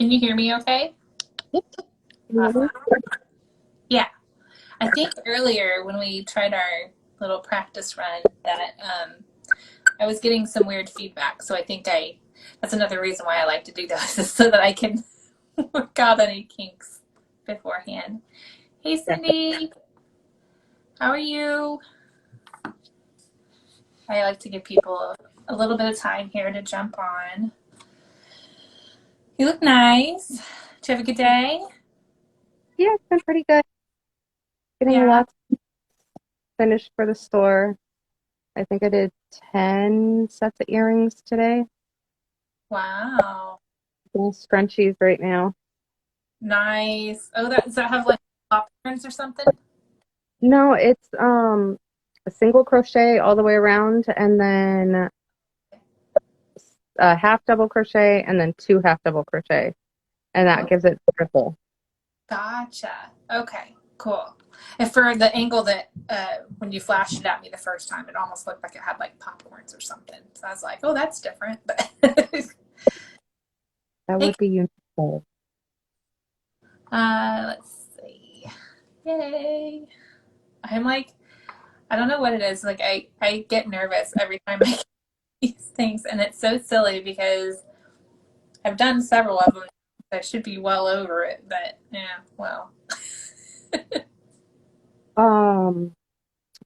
Can you hear me okay? Awesome. Yeah. I think earlier when we tried our little practice run that I was getting some weird feedback. So I think that's another reason why I like to do those is so that I can work out any kinks beforehand. Hey, Cindy. How are you? I like to give people a little bit of time here to jump on. You look nice. Did you have a good day? Yeah, it's been pretty good. Getting lots finished for the store. I think I did 10 sets of earrings today. Wow. Doing scrunchies right now. Nice. Oh, does that have like patterns or something? No, it's a single crochet all the way around, and then a half double crochet, and then 2 half double crochet, and that gives it triple. Gotcha. Okay, cool. And for the angle that when you flashed it at me the first time, it almost looked like it had like popcorns or something. So I was like, oh, that's different. But that would be useful. Let's see. Yay. I'm like, I don't know what it is. Like I get nervous every time I get these things, and it's so silly because I've done several of them. I should be well over it, but yeah, well.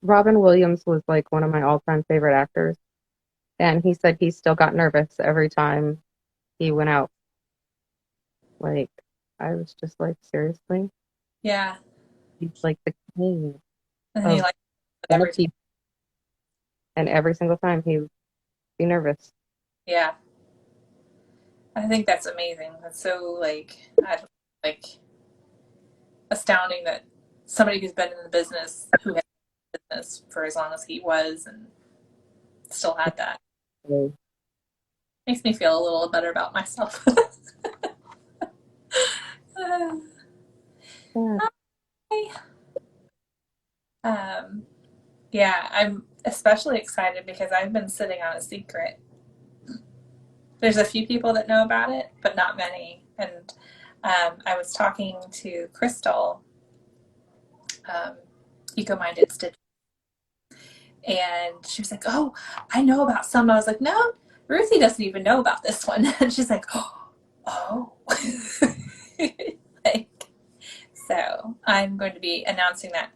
Robin Williams was like one of my all-time favorite actors, and he said he still got nervous every time he went out. Like, I was just like, seriously? Yeah. He's like the king And then of every and every single time he would be nervous. Yeah. I think that's amazing. That's so like astounding that somebody who's been in the business, who has been in the business for as long as he was and still had that. Makes me feel a little better about myself. Yeah, I'm especially excited because I've been sitting on a secret. There's a few people that know about it, but not many. And I was talking to Crystal, Eco-Minded Stitch, and she was like, oh, I know about some. I was like, no, Ruthie doesn't even know about this one. And she's like, oh. So I'm going to be announcing that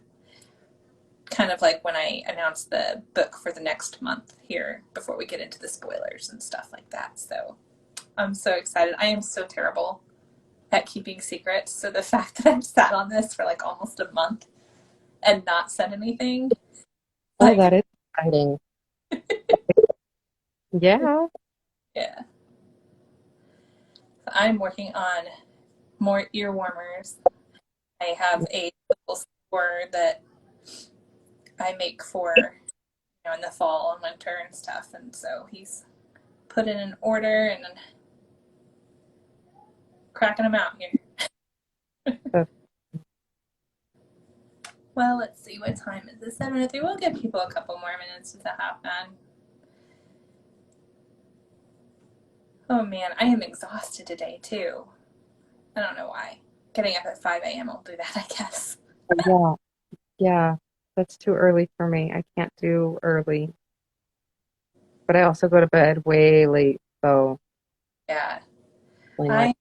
kind of like when I announce the book for the next month here before we get into the spoilers and stuff like that. So I'm so excited. I am so terrible at keeping secrets. So the fact that I've sat on this for like almost a month and not said anything. Oh, that is exciting. Yeah. Yeah. So I'm working on more ear warmers. I have a little store that I make for, in the fall and winter and stuff. And so he's put in an order and cracking them out here. Well, let's see. What time is it? 7:03. We'll give people a couple more minutes to hop on. Oh, man. I am exhausted today, too. I don't know why. Getting up at 5 a.m. will do that, I guess. Yeah. Yeah. That's too early for me. I can't do early. But I also go to bed way late, so. Yeah. Yeah,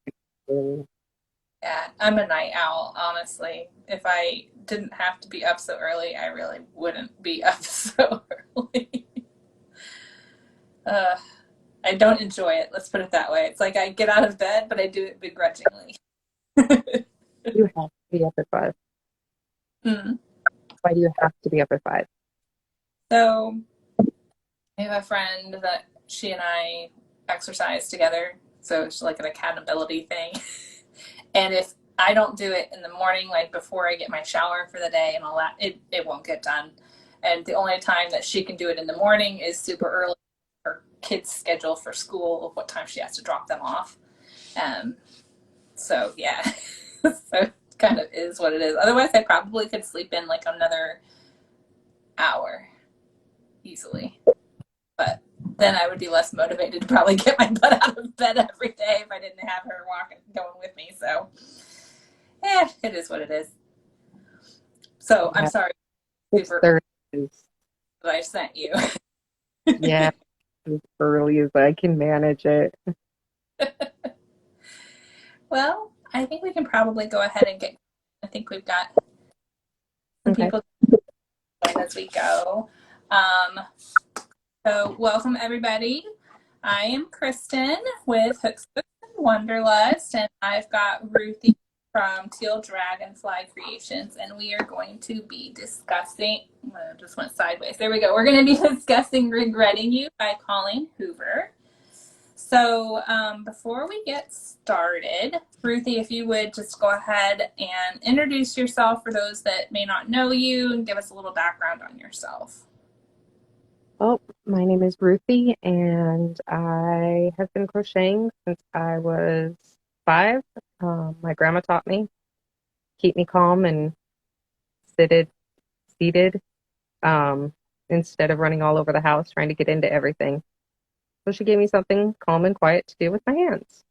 I'm a night owl, honestly. If I didn't have to be up so early, I really wouldn't be up so early. I don't enjoy it. Let's put it that way. It's like I get out of bed, but I do it begrudgingly. You have to be up at 5. Why do you have to be up at 5? So I have a friend that she and I exercise together. So it's like an accountability thing. And if I don't do it in the morning, like before I get my shower for the day and all that, it won't get done. And the only time that she can do it in the morning is super early. Her kids' schedule for school, what time she has to drop them off. So yeah, so it kind of is what it is. Otherwise, I probably could sleep in like another hour easily. But then I would be less motivated to probably get my butt out of bed every day if I didn't have her walking, going with me. So, yeah, it is what it is. So I'm Yeah, sorry, it's Hoover, 30s. that I sent you. Yeah, as early as I can manage it. Well, I think we can probably go ahead and get. I think we've got some Okay. people as we go. Um, so, welcome everybody. I am Kristen with 𝘒𝘗𝘓 and Wonderlust, and I've got Ruthie from Teal Dragonfly Creations, and we are going to be discussing. Just went sideways. There we go. We're going to be discussing "Regretting You" by Colleen Hoover. So before we get started, Ruthie, if you would just go ahead and introduce yourself for those that may not know you and give us a little background on yourself. Oh, my name is Ruthie, and I have been crocheting since I was 5. My grandma taught me, keep me calm and seated, instead of running all over the house trying to get into everything. So she gave me something calm and quiet to do with my hands.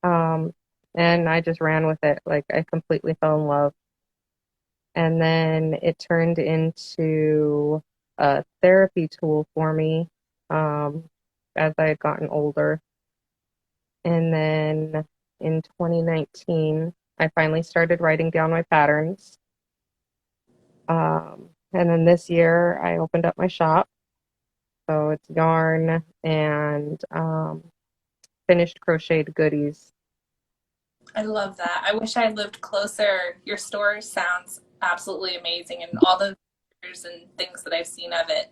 Um, and I just ran with it. Like, I completely fell in love. And then it turned into a therapy tool for me, as I had gotten older. And then in 2019, I finally started writing down my patterns. And then this year, I opened up my shop. So it's yarn and finished crocheted goodies. I love that. I wish I lived closer. Your store sounds absolutely amazing, and all the pictures and things that I've seen of it.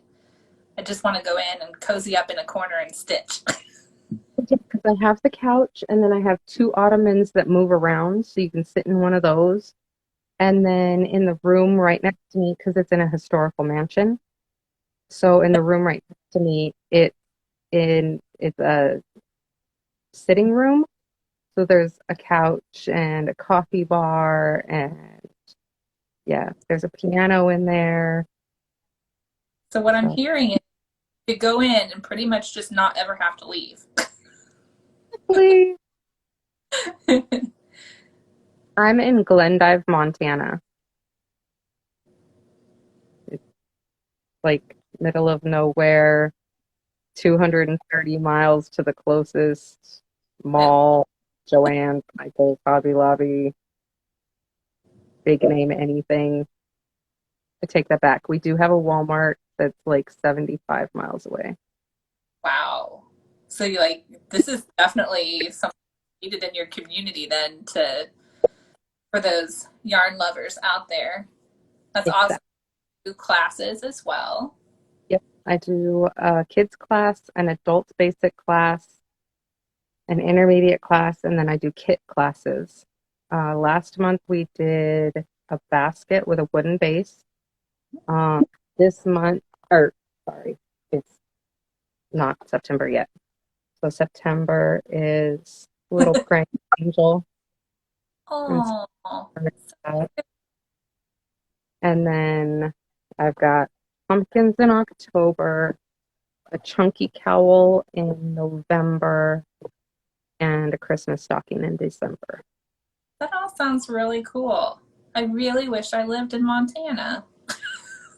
I just want to go in and cozy up in a corner and stitch. Because I have the couch and then I have 2 ottomans that move around, so you can sit in one of those. And then in the room right next to me, because it's in a historical mansion, so in the room right next to me, it's a sitting room. So there's a couch and a coffee bar, and yeah, there's a piano in there. So what I'm So hearing is you go in and pretty much just not ever have to leave. please, I'm in Glendive, Montana. It's like middle of nowhere, 230 miles to the closest Yep. mall, Joanne, Michael's, Hobby Lobby, big name anything. I take that back. We do have a Walmart that's like 75 miles away. Wow. So you like this is definitely something needed in your community then to for those yarn lovers out there. That's awesome. Exactly. Do classes as well. Yep. I do a kids class, an adult basic class, an intermediate class, and then I do kit classes. Last month we did a basket with a wooden base. This month, or sorry, it's not September yet. So September is Little Praying Angel. And Oh, and then I've got pumpkins in October, a chunky cowl in November, and a Christmas stocking in December. that all sounds really cool. I really wish I lived in Montana.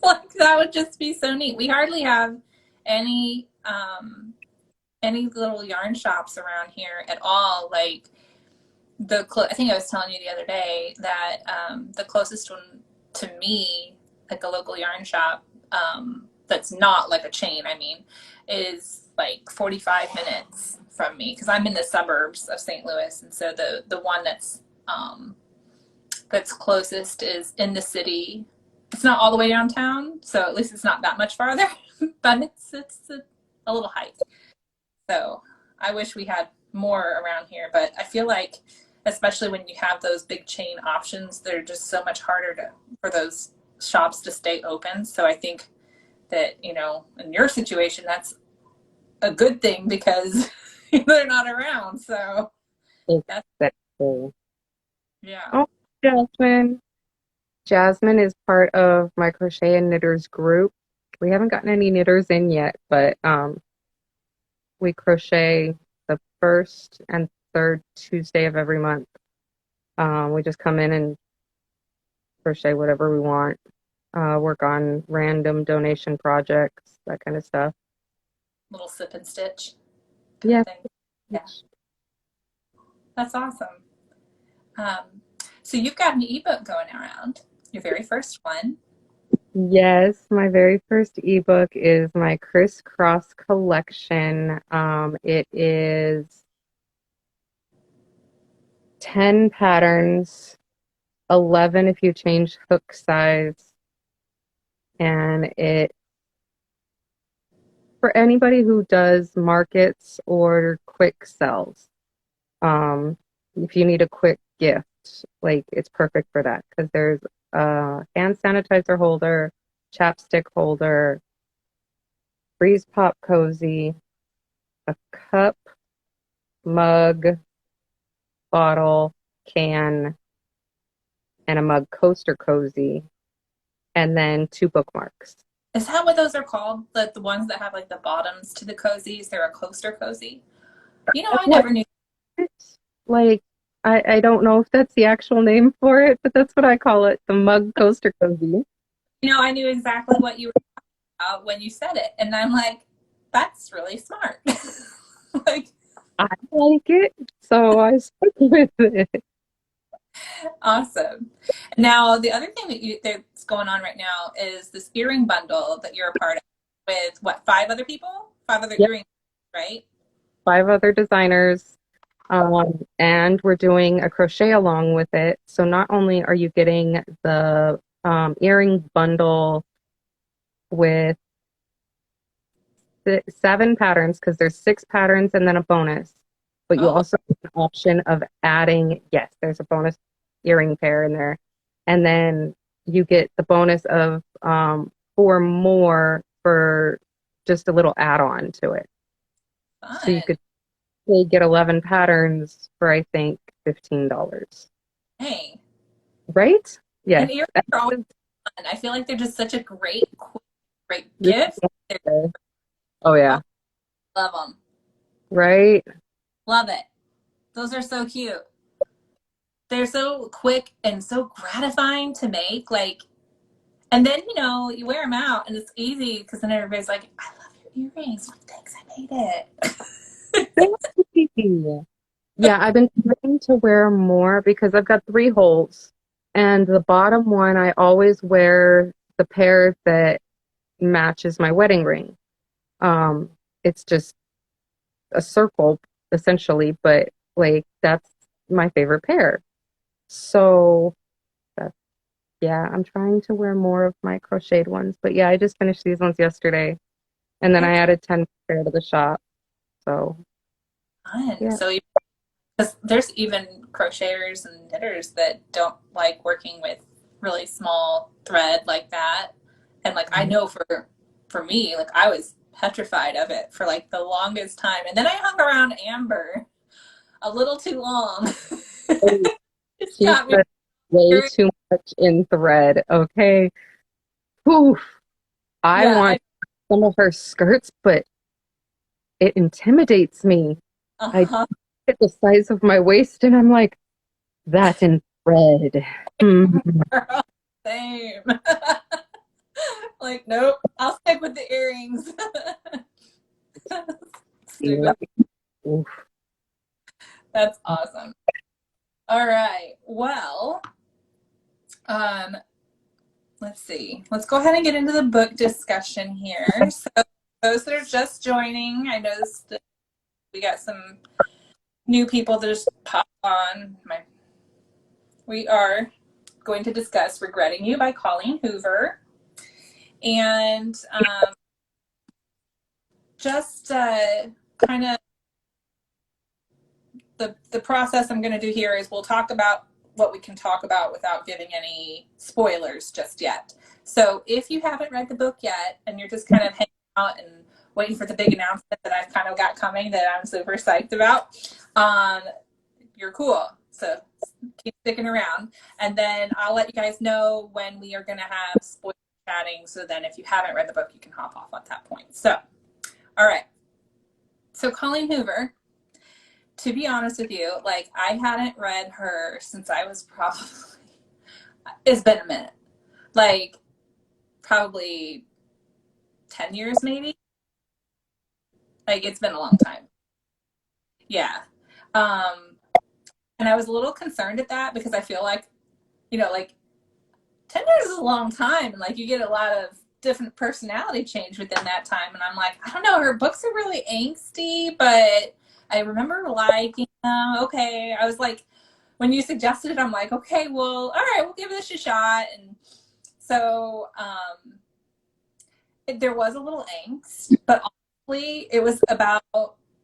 Like that would just be so neat. We hardly have any any little yarn shops around here at all. Like I think I was telling you the other day that the closest one to me, like a local yarn shop, that's not like a chain, I mean, is like 45 minutes from me because I'm in the suburbs of St. Louis, and so the one that's closest is in the city. It's not all the way downtown, so at least it's not that much farther, but it's a little hike. So I wish we had more around here, but I feel like, especially when you have those big chain options, they're just so much harder for those shops to stay open. So I think that, you know, in your situation, that's a good thing because they're not around. So that's, Exactly. yeah. Oh, Jasmine. Jasmine is part of my crochet and knitters group. We haven't gotten any knitters in yet, but We crochet the first and third Tuesday of every month. We just come in and crochet whatever we want, work on random donation projects, that kind of stuff. Little sip and stitch Yeah. thing. Yeah. That's awesome. So you've got an ebook going around, your very first one. Yes, my very first ebook is my Crisscross collection. It is 10 patterns, 11 if you change hook size, and it for anybody who does markets or quick sells. If you need a quick gift, like it's perfect for that because there's a hand sanitizer holder, chapstick holder, freeze pop cozy, a cup, mug, bottle, can, and a mug coaster cozy, and then 2 bookmarks. Is that what those are called? The ones that have like the bottoms to the cozies? They're a coaster cozy? You know, I never knew. Like, I don't know if that's the actual name for it, but that's what I call it, the mug coaster cozy. You know, I knew exactly what you were talking about when you said it. And I'm like, that's really smart. Like, I like it, so I stuck with it. awesome. Now, the other thing that's going on right now is this earring bundle that you're a part of with what, 5 other people? 5 other Yep. earrings, right? 5 other designers, and we're doing a crochet along with it. So not only are you getting the earring bundle with 7 patterns, because there's 6 patterns and then a bonus, but you also have an option of adding, yes, there's a bonus earring pair in there, and then you get the bonus of 4 more for just a little add-on to it. Fun. So you could get 11 patterns for, I think, $15. Hey. Right? Yeah. And earrings are always fun. I feel like they're just such a great gift. Oh, yeah. Love them. Right? Love it. Those are so cute. They're so quick and so gratifying to make. Like, and then, you know, you wear them out and it's easy because then everybody's like, I love your earrings. Thanks, I made it. Yeah, I've been trying to wear more because I've got 3 holes. And the bottom one, I always wear the pair that matches my wedding ring. It's just a circle, essentially, but like that's my favorite pair. So yeah, I'm trying to wear more of my crocheted ones. But yeah, I just finished these ones yesterday. And then I added 10 pair to the shop. So Fun. yeah. So there's even crocheters and knitters that don't like working with really small thread like that. And like, I know for me, like I was petrified of it for like the longest time. And then I hung around Amber a little too long. She put way too much in thread, okay? Oof. I want some of her skirts, but it intimidates me. I get the size of my waist and I'm like, that's in thread. Same. Like, nope, I'll stick with the earrings. Stupid. Oof. That's awesome. All right. Well, let's see. Let's go ahead and get into the book discussion here. So those that are just joining, I noticed that we got some new people that just popped on. We are going to discuss Regretting You by Colleen Hoover. And just kind of the process I'm going to do here is we'll talk about what we can talk about without giving any spoilers just yet. So if you haven't read the book yet and you're just kind of hanging out and waiting for the big announcement that I've kind of got coming that I'm super psyched about, you're cool. So keep sticking around. And then I'll let you guys know when we are going to have spoiler chatting. So then if you haven't read the book, you can hop off at that point. So, all right. So Colleen Hoover, to be honest with you, like I hadn't read her since I was probably, it's been a minute, like probably 10 years maybe. Like it's been a long time. Yeah. Um, and I was a little concerned at that because I feel like, like 10 years is a long time. And like you get a lot of different personality change within that time. And I'm like, I don't know, her books are really angsty, but I remember liking them. Okay. I was like, when you suggested it, I'm like, okay, well, all right, we'll give this a shot. And so there was a little angst, but honestly, it was about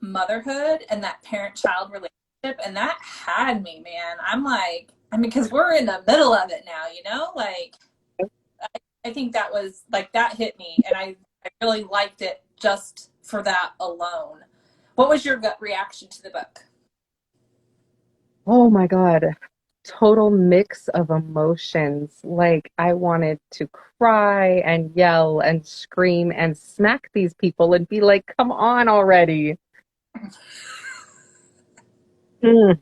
motherhood and that parent-child relationship, and that had me, man. I'm like, I mean, because we're in the middle of it now, like I think that was like that hit me, and I really liked it just for that alone. What was your gut reaction to the book? Oh my God. Total mix of emotions. Like I wanted to cry and yell and scream and smack these people and be like, come on already. Mm,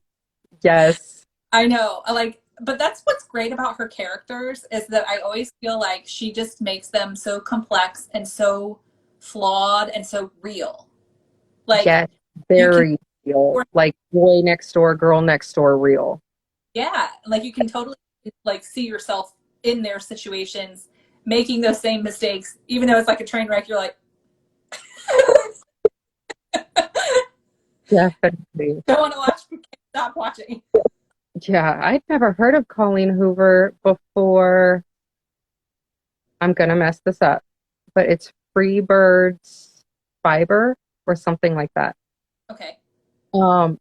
yes. I know, like, but that's what's great about her characters is that I always feel like she just makes them so complex and so flawed and so real. Like Yes. you can, Very real. Like boy next door, girl next door real. yeah, like you can totally like see yourself in their situations, making those same mistakes, even though it's like a train wreck. You're like, Definitely. don't want to watch, stop watching. Yeah, I'd never heard of Colleen Hoover before. I'm gonna mess this up, but it's Freebird's Fiber or something like that. Okay.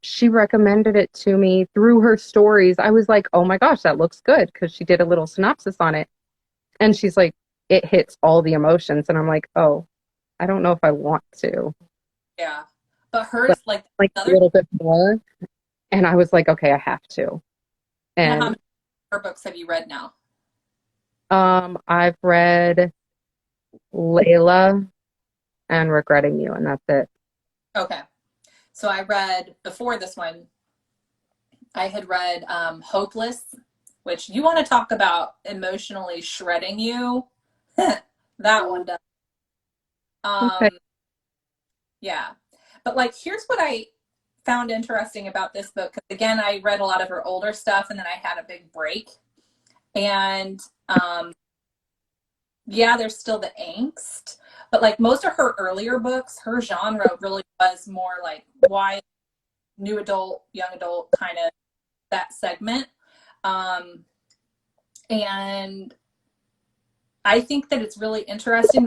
She recommended it to me through her stories. I was like, oh my gosh, that looks good because she did a little synopsis on it. And she's like, it hits all the emotions. And I'm like, oh, I don't know if I want to. Yeah. But hers, But like like a another, little bit more. And I was like, okay, I have to. and how And many of her books have you read now? I've read Layla and Regretting You, and that's it. Okay. So I read before this one, I had read Hopeless, which you want to talk about emotionally shredding you. That one does. Okay. Um, yeah. But like, here's what I found interesting about this book. 'Cause again, I read a lot of her older stuff and then I had a big break. And yeah, there's still the angst. But like most of her earlier books, her genre really was more like why new adult, young adult kind of that segment. Um, and I think that it's really interesting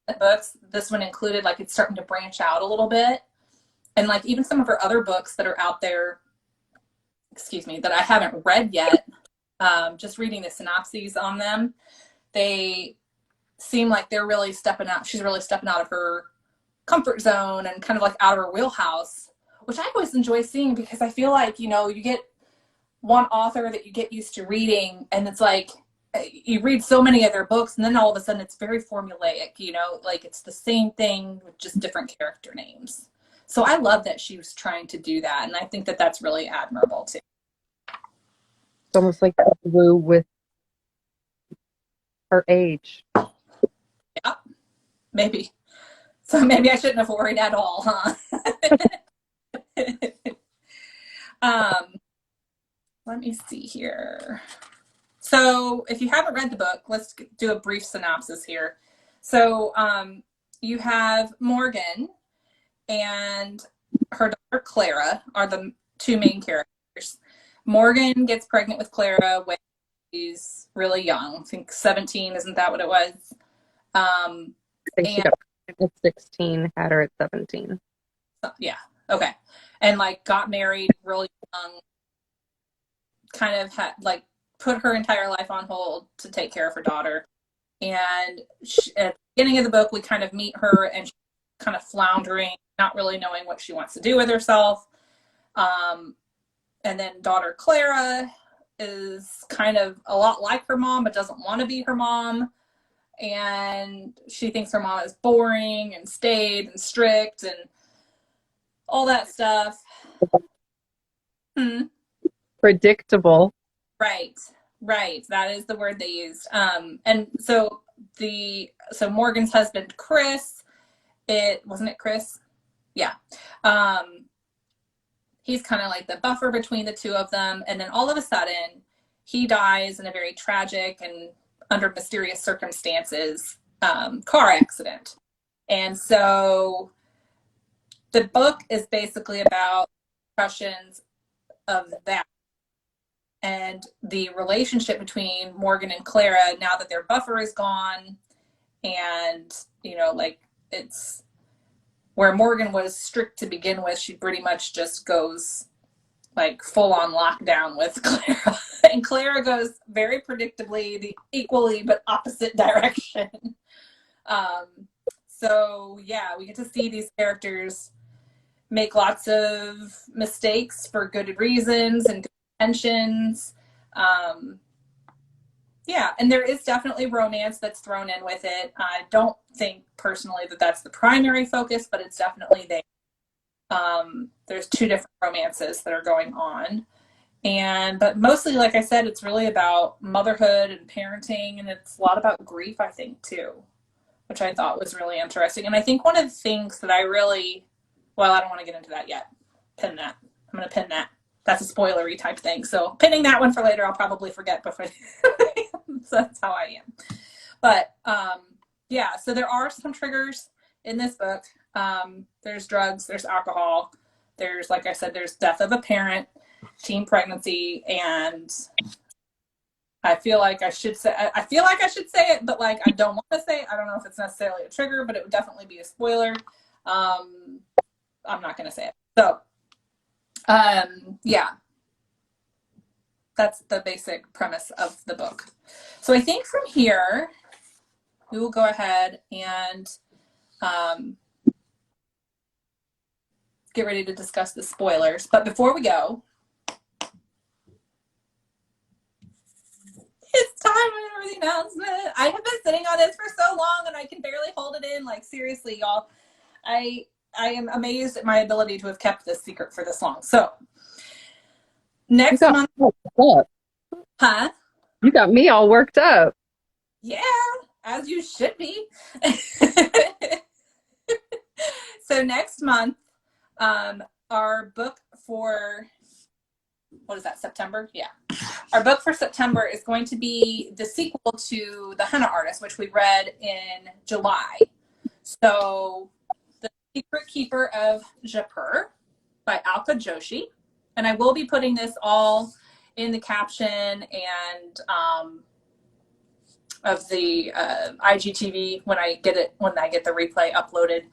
that books, this one included, like it's starting to branch out a little bit. And like even some of her other books that are out there, excuse me, that I haven't read yet, just reading the synopses on them, they seem like they're really stepping out. She's really stepping out of her comfort zone and kind of like out of her wheelhouse, which I always enjoy seeing because I feel like, you get one author that you get used to reading and it's like you read so many of their books and then all of a sudden it's very formulaic, like it's the same thing with just different character names. So I love that she was trying to do that, and I think that that's really admirable too. It's almost like she grew with her age. Yeah, maybe. So maybe I shouldn't have worried at all, huh? um, let me see here. So if you haven't read the book, let's do a brief synopsis here. So you have Morgan and her daughter Clara are the two main characters. Morgan gets pregnant with Clara when she's really young. I think 17, isn't that what it was? I think she got pregnant at 16, had her at 17. Yeah, okay. And like got married really young, kind of had like put her entire life on hold to take care of her daughter. And at the beginning of the book, we kind of meet her and she's kind of floundering, not really knowing what she wants to do with herself. And then daughter Clara is kind of a lot like her mom, but doesn't want to be her mom. And she thinks her mom is boring and staid and strict. And all that stuff. Hmm. Predictable. Right, right. That is the word they used. And so Morgan's husband, Chris, wasn't it Chris? Yeah. He's kind of like the buffer between the two of them. And then all of a sudden, he dies in a very tragic and under mysterious circumstances car accident. And so the book is basically about impressions of that and the relationship between Morgan and Clara now that their buffer is gone. And, you know, like it's where Morgan was strict to begin with, she pretty much just goes like full on lockdown with Clara. And Clara goes very predictably the equally but opposite direction. So yeah, we get to see these characters make lots of mistakes for good reasons and good intentions. Yeah, and there is definitely romance that's thrown in with it. I don't think personally that that's the primary focus, but it's definitely there. There's two different romances that are going on. But mostly, like I said, it's really about motherhood and parenting, and it's a lot about grief, I think, too, which I thought was really interesting. And I think one of the things that I really, well, I don't want to get into that yet. Pin that. I'm going to pin that. That's a spoilery type thing. So pinning that one for later, I'll probably forget before. So that's how I am. But yeah, so there are some triggers in this book. There's drugs, there's alcohol, there's, like I said, there's death of a parent, teen pregnancy, and I feel like I should say it, but like I don't want to say it. I don't know if it's necessarily a trigger, but it would definitely be a spoiler. I'm not going to say it. So yeah, that's the basic premise of the book. So I think from here, we will go ahead and get ready to discuss the spoilers. But before we go, it's time for the announcement. I have been sitting on this for so long and I can barely hold it in. Like, seriously, y'all. I am amazed at my ability to have kept this secret for this long. So next month. Huh? You got me all worked up. Yeah, as you should be. So next month, our book for, what is that, September? Yeah. Our book for September is going to be the sequel to The Henna Artist, which we read in July. So The Secret Keeper of 𝗕𝘄𝗃 by 𝗖𝗁𝗃 Joshi. And I will be putting this all in the caption and of the IGTV when I get the replay uploaded,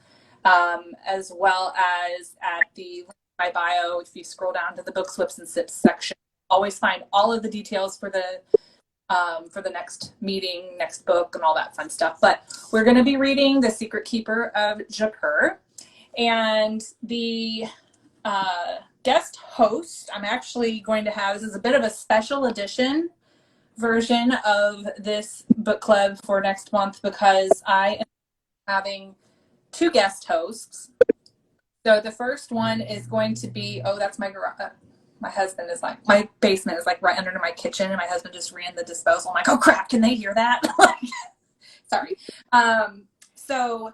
as well as at the link in my bio. If you scroll down to the books, whips, and sips section, always find all of the details for the next meeting, next book, and all that fun stuff. But we're going to be reading The Secret Keeper of 𝗕𝘃, and the guest host I'm actually going to have, this is a bit of a special edition version of this book club for next month because I am having two guest hosts. So the first one is going to be, oh, that's my garage. My husband is like, my basement is like right under my kitchen, and my husband just ran the disposal. I'm like, oh crap, can they hear that? Sorry. So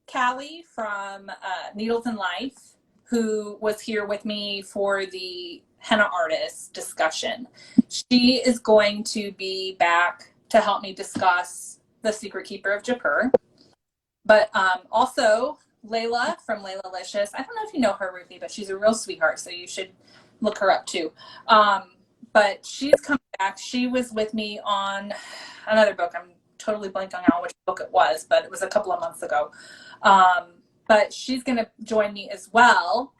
Kalley from Needles in Life, who was here with me for the henna artist discussion, she is going to be back to help me discuss The Secret Keeper of 𝗕𝘃. But also Leyla from Leylalicious. I don't know if you know her, Ruthie, but she's a real sweetheart, so you should look her up too. But she's coming back. She was with me on another book. I'm totally blanking on which book it was, but it was a couple of months ago. But she's going to join me as well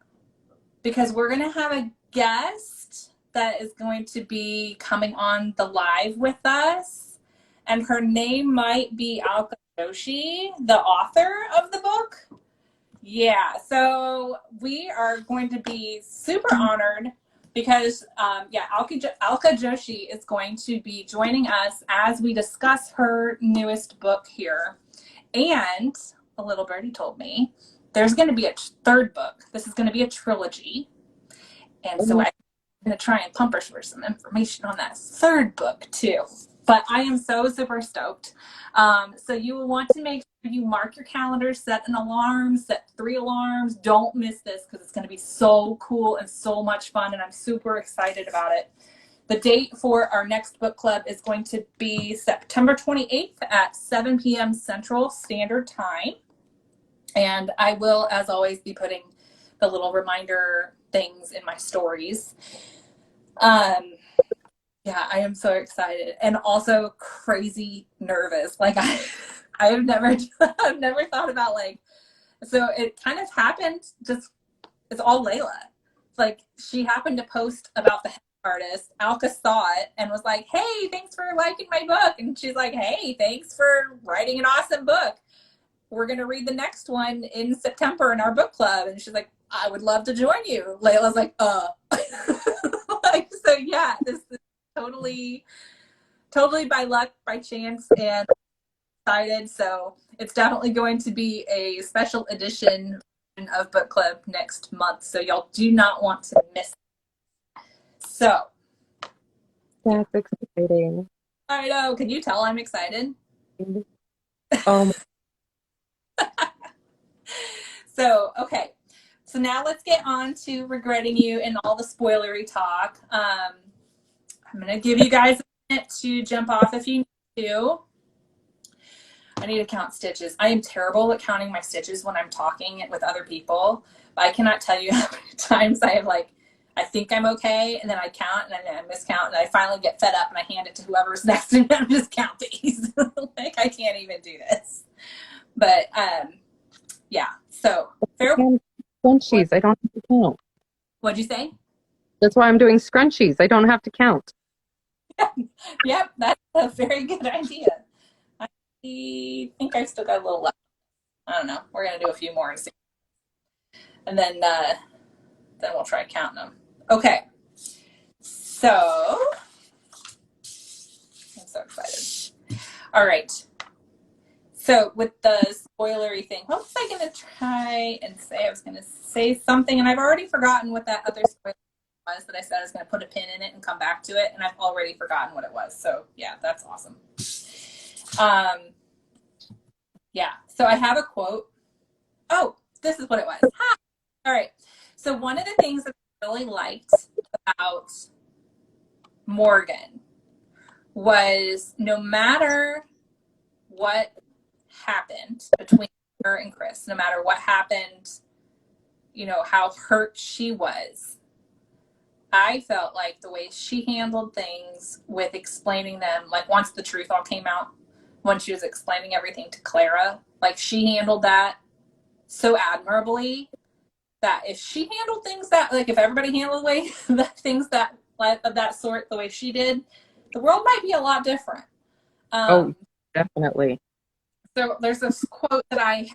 because we're going to have a guest that is going to be coming on the live with us. And her name might be 𝗖𝗁𝗃 Joshi, the author of the book. Yeah, so we are going to be super honored because, 𝗖𝗁𝗃 Joshi is going to be joining us as we discuss her newest book here. And a little birdie told me there's going to be a third book. This is going to be a trilogy. And so I'm going to try and pump her for some information on that third book too. But I am so super stoked. So you will want to make sure you mark your calendar, set an alarm, set 3 alarms. Don't miss this because it's going to be so cool and so much fun. And I'm super excited about it. The date for our next book club is going to be September 28th at 7 p.m. Central Standard Time. And I will, as always, be putting the little reminder things in my stories. Yeah, I am so excited and also crazy nervous. Like I have never thought about like, so it kind of happened just, it's all Leyla. Like she happened to post about the artist. Alka saw it and was like, hey, thanks for liking my book. And she's like, hey, thanks for writing an awesome book. We're going to read the next one in September in our book club. And she's like, I would love to join you. Layla's like, like, so yeah, this is totally by luck, by chance, and excited. So it's definitely going to be a special edition of book club next month. So y'all do not want to miss it. So that's exciting. I know. Can you tell I'm excited? So, okay. So now let's get on to regretting you and all the spoilery talk. I'm going to give you guys a minute to jump off if you need to. I need to count stitches. I am terrible at counting my stitches when I'm talking with other people. But I cannot tell you how many times I have like, I think I'm okay, and then I count, and then I miscount, and I finally get fed up, and I hand it to whoever's next to me, and just count these. Like, I can't even do this. But, yeah. So, fair. Scrunchies. I don't have to count. What'd you say? That's why I'm doing scrunchies. I don't have to count. Yep, that's a very good idea. I think I still got a little left. I don't know. We're gonna do a few more and see, and then we'll try counting them. Okay. So I'm so excited. All right. So with the spoilery thing, what was I going to try and say? I was going to say something, and I've already forgotten what that other spoiler was that I said I was going to put a pin in it and come back to it, and I've already forgotten what it was. So yeah, that's awesome. Yeah, so I have a quote. Oh, this is what it was. Ha! All right. So one of the things that I really liked about Morgan was no matter what happened between her and Chris, no matter what happened, you know, how hurt she was, I felt like the way she handled things with explaining them, like once the truth all came out, when she was explaining everything to Clara, like she handled that so admirably that if she handled things that, like if everybody handled the way that things that of that sort the way she did, the world might be a lot different. Definitely. So there's this quote that I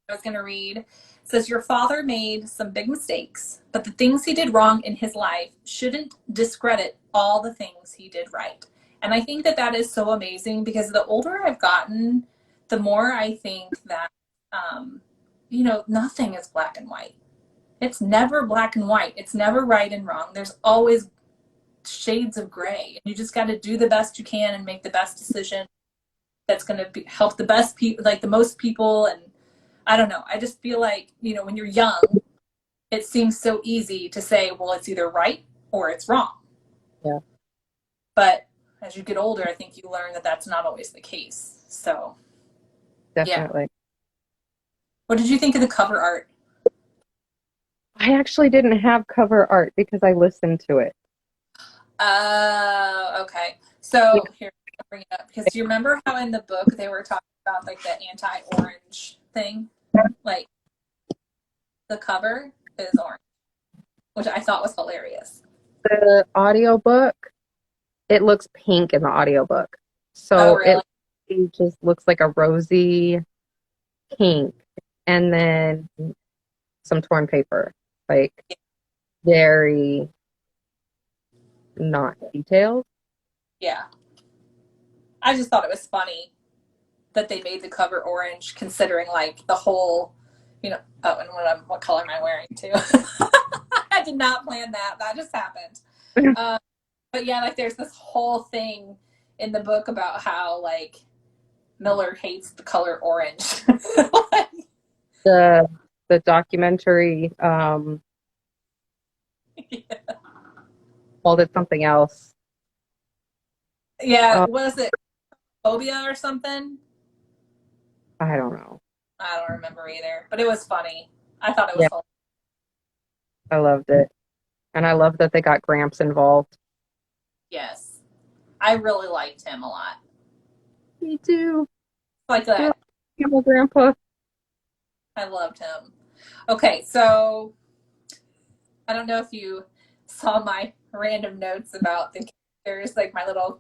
was going to read. It says, your father made some big mistakes, but the things he did wrong in his life shouldn't discredit all the things he did right. And I think that that is so amazing because the older I've gotten, the more I think that, you know, nothing is black and white. It's never black and white. It's never right and wrong. There's always shades of gray. You just got to do the best you can and make the best decision that's going to help the best people, like the most people. And I don't know. I just feel like, you know, when you're young, it seems so easy to say, well, it's either right or it's wrong. Yeah. But as you get older, I think you learn that that's not always the case. So, definitely. Yeah. What did you think of the cover art? I actually didn't have cover art because I listened to it. Okay. So here, I'll bring it up because do you remember how in the book they were talking about like the anti-orange thing? Like the cover is orange, which I thought was hilarious. The audiobook, it looks pink in the audiobook. So really? it just looks like a rosy pink and then some torn paper. Like very not detailed. Yeah. I just thought it was funny that they made the cover orange considering like the whole You know, oh, and what color am I wearing too? I did not plan that. That just happened. But yeah, like there's this whole thing in the book about how like Miller hates the color orange. Like, The documentary yeah. called it something else. Yeah, was it phobia or something? I don't know. I don't remember either, but it was funny. I thought it was Yeah, hilarious. I loved it. And I love that they got Gramps involved. Yes. I really liked him a lot. Me too. Like Yeah, that. my grandpa. I loved him. Okay, so I don't know if you saw my random notes about the characters, like my little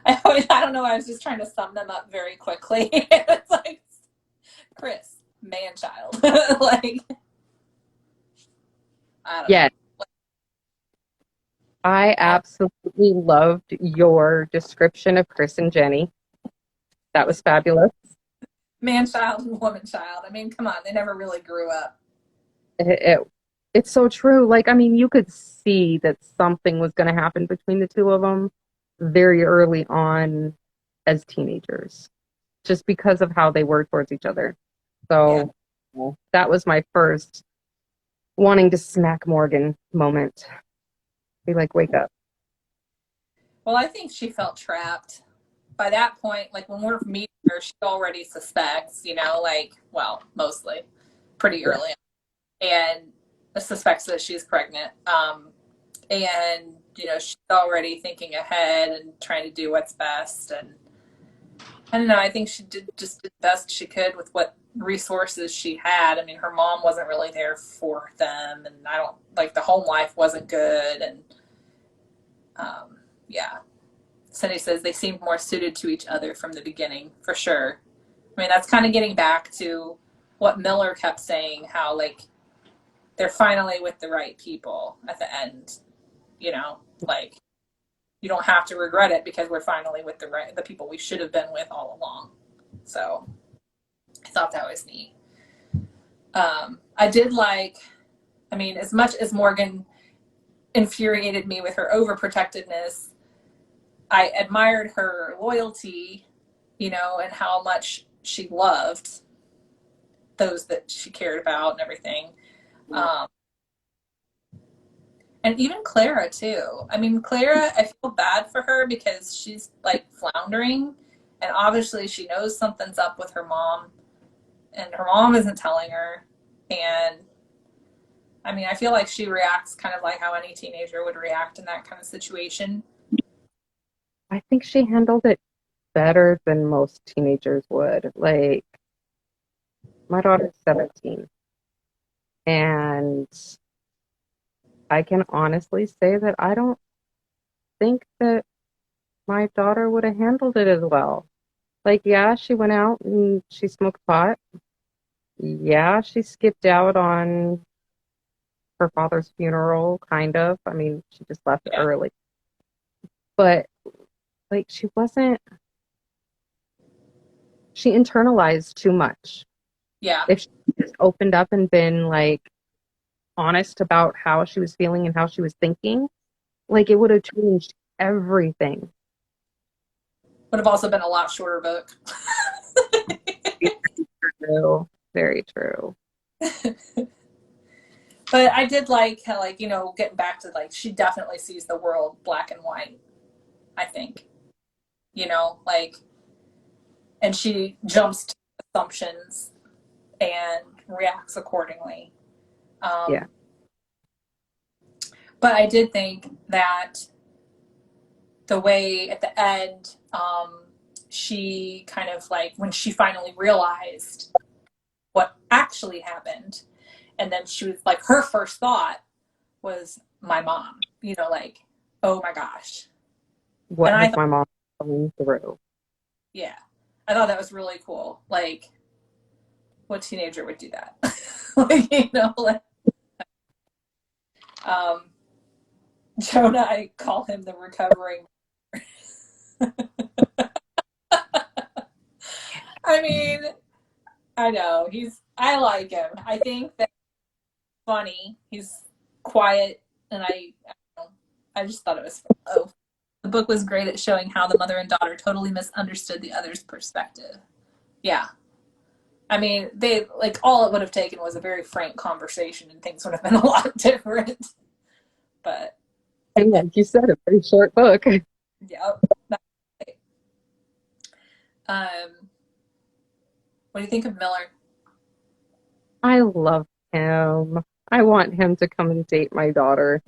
I don't know, I was just trying to sum them up very quickly. It's like Chris, man child. Like I don't Yes, know. I absolutely loved your description of Chris and Jenny. That was fabulous. Man child and woman child. I mean, come on, they never really grew up. It, it's so true. Like, I mean, you could see that something was going to happen between the two of them very early on as teenagers, just because of how they were towards each other. Yeah. So that was my first wanting to smack Morgan moment. Be like, wake up. Well, I think she felt trapped. By that point, like when we're meeting her, she already suspects, you know, like, well, mostly pretty Yeah. early on. And suspects that she's pregnant. And, you know, she's already thinking ahead and trying to do what's best. And I don't know, I think she did the best she could with what resources she had. I mean, her mom wasn't really there for them. And I don't, like, the home life wasn't good. And, yeah. Cindy says they seemed more suited to each other from the beginning, for sure. I mean, that's kind of getting back to what Miller kept saying, how, like, they're finally with the right people at the end, you know, like you don't have to regret it because we're finally with the people we should have been with all along. So I thought that was neat. I did like, I mean, as much as Morgan infuriated me with her overprotectiveness, I admired her loyalty, you know, and how much she loved those that she cared about and everything. And even Clara too. I mean, Clara, I feel bad for her because she's like floundering, and obviously she knows something's up with her mom, and her mom isn't telling her. And I mean, I feel like she reacts kind of like how any teenager would react in that kind of situation. I think she handled it better than most teenagers would. Like, my daughter's 17, and I can honestly say that I don't think that my daughter would have handled it as well. Like, yeah, she went out and she smoked pot. Yeah, she skipped out on her father's funeral, kind of. I mean, she just left Yeah. early. But, like, she internalized too much. Yeah. If she just opened up and been, like, honest about how she was feeling and how she was thinking, like, it would have changed everything. Would have also been a lot shorter book. True. Very true. But I did like how, like, you know, getting back to like, she definitely sees the world black and white, I think. You know, like, and she jumps to assumptions and reacts accordingly. Yeah. But I did think that the way at the end, she kind of like, when she finally realized what actually happened, and then she was like, her first thought was my mom, you know, like, oh my gosh. What And I has thought, my mom going through? yeah, I thought that was really cool. Like, what teenager would do that? Like, you know, like, um, Jonah, I call him the recovering. I mean, I know. I like him. I think that's funny. He's quiet, and I just thought it was fun. Oh, the book was great at showing how the mother and daughter totally misunderstood the other's perspective. Yeah. I mean, they like all it would have taken was a very frank conversation and things would have been a lot different. But And like you said, a pretty short book. yep. Um, what do you think of Miller? I love him. I want him to come and date my daughter.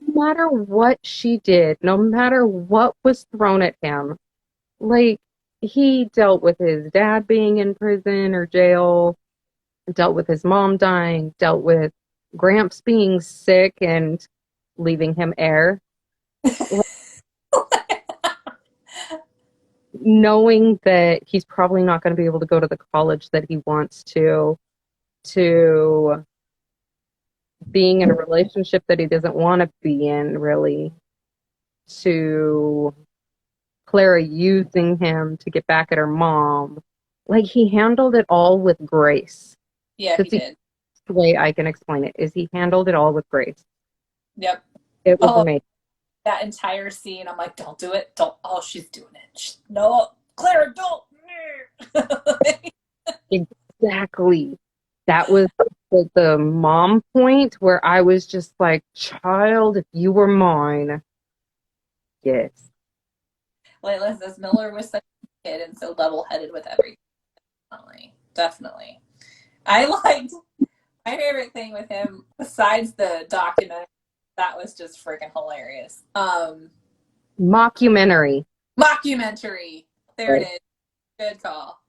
No matter what she did, no matter what was thrown at him, like he dealt with his dad being in prison or jail, dealt with his mom dying, dealt with Gramps being sick and leaving him air. Knowing that he's probably not going to be able to go to the college that he wants to being in a relationship that he doesn't want to be in, really, to Clara using him to get back at her mom. Like, he handled it all with grace. Yeah, he did. The way I can explain it is he handled it all with grace. Yep. It was amazing. That entire scene, I'm like, don't do it. Don't. Oh, she's doing it. No, Clara, don't. Exactly. That was the mom point where I was just like, child, if you were mine. Yes. Leyla says Miller was such a kid and so level-headed with everything. Definitely. I liked my favorite thing with him, besides the documentary, that was just freaking hilarious. Mockumentary. There it is. Good call.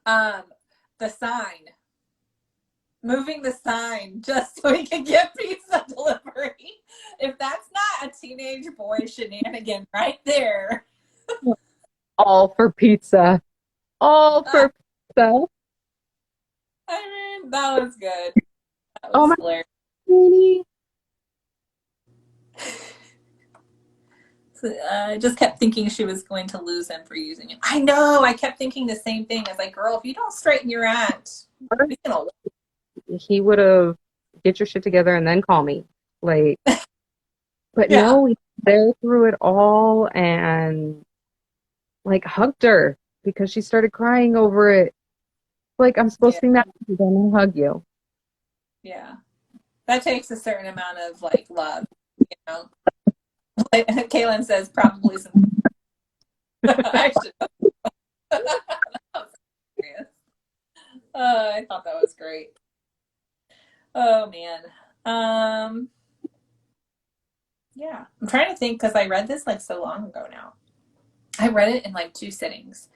The sign. Moving the sign just so he could get pizza delivery. If that's not a teenage boy shenanigan right there. All for pizza. All for pizza. I mean, that was good. That was hilarious. Really? So, I just kept thinking she was going to lose him for using it. I know. I kept thinking the same thing. I was like, girl, if you don't straighten your act, he would have get your shit together and then call me. Like, but yeah. no, he's there through it all and like hugged her because she started crying over it. Like, I'm supposed to be mad at you, then I'll hug you. Yeah. That takes a certain amount of like love, you know. Like, Kaylin says probably some I thought that was great. Oh man. Yeah. I'm trying to think because I read this like so long ago now. I read it in like 2 sittings.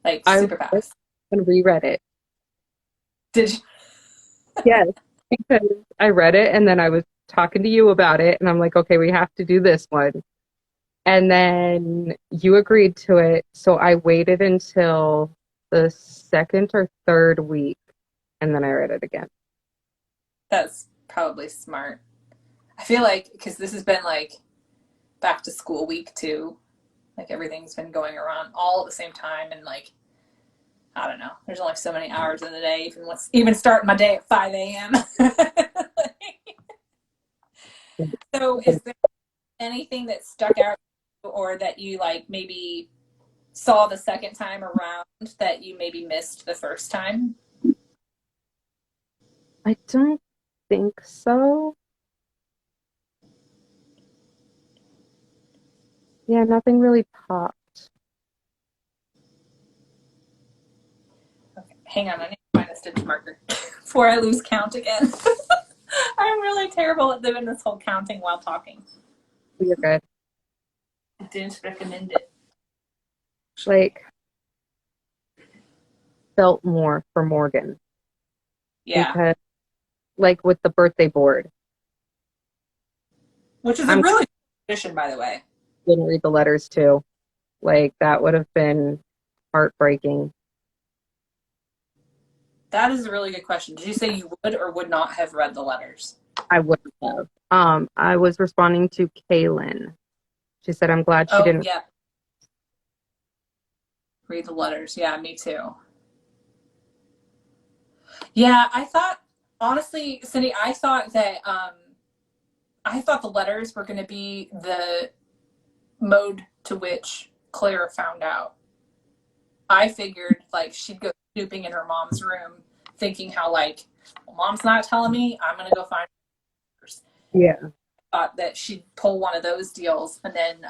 Like super fast. And reread it. Did you? Yes, because I read it and then I was talking to you about it and I'm like, okay, we have to do this one. And then you agreed to it. So I waited until the 2nd or 3rd week and then I read it again. That's probably smart. I feel like because this has been like back to school week too. Like everything's been going around all at the same time and like I don't know. There's only so many hours in the day, even starting my day at 5 a.m. So is there anything that stuck out or that you like maybe saw the second time around that you maybe missed the first time? I don't think so. Yeah, nothing really popped. Okay, hang on. I need to find a stitch marker before I lose count again. I'm really terrible at doing this whole counting while talking. You're good. I didn't recommend it. Like, felt more for Morgan. Yeah. Because, like, with the birthday board. Which is a really good tradition, by the way. Didn't read the letters, too. Like, that would have been heartbreaking. That is a really good question. Did you say you would or would not have read the letters? I wouldn't have. I was responding to Kaylin. She said, I'm glad she didn't. Yeah. Read the letters. Yeah, me too. Yeah, I thought, honestly, Cindy, I thought the letters were going to be the mode to which Clara found out. I figured like she'd go snooping in her mom's room, thinking how like, well, mom's not telling me, I'm going to go find her. Yeah. I thought that she'd pull one of those deals and then,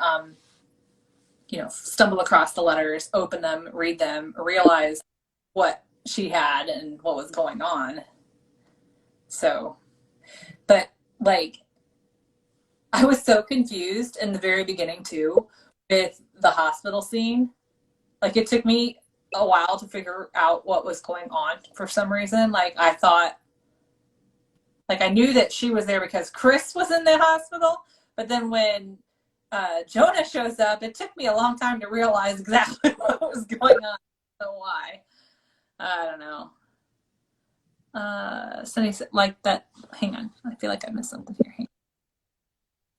stumble across the letters, open them, read them, realize what she had and what was going on. So, but like, I was so confused in the very beginning too with the hospital scene. Like, it took me a while to figure out what was going on for some reason. Like, I thought, like, I knew that she was there because Chris was in the hospital, but then when Jonah shows up, it took me a long time to realize exactly what was going on. So why? I don't know. Sunny said, like that. Hang on, I feel like I missed something here.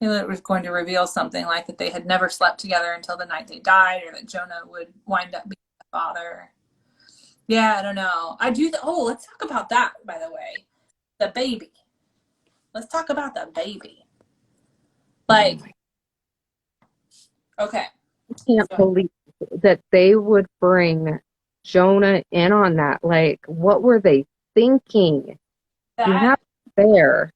It was going to reveal something like that they had never slept together until the night they died, or that Jonah would wind up being the father. Yeah, I don't know. Let's talk about that, by the way. The baby. Let's talk about the baby. Like, okay. I can't believe that they would bring Jonah in on that. Like, what were they thinking? You have there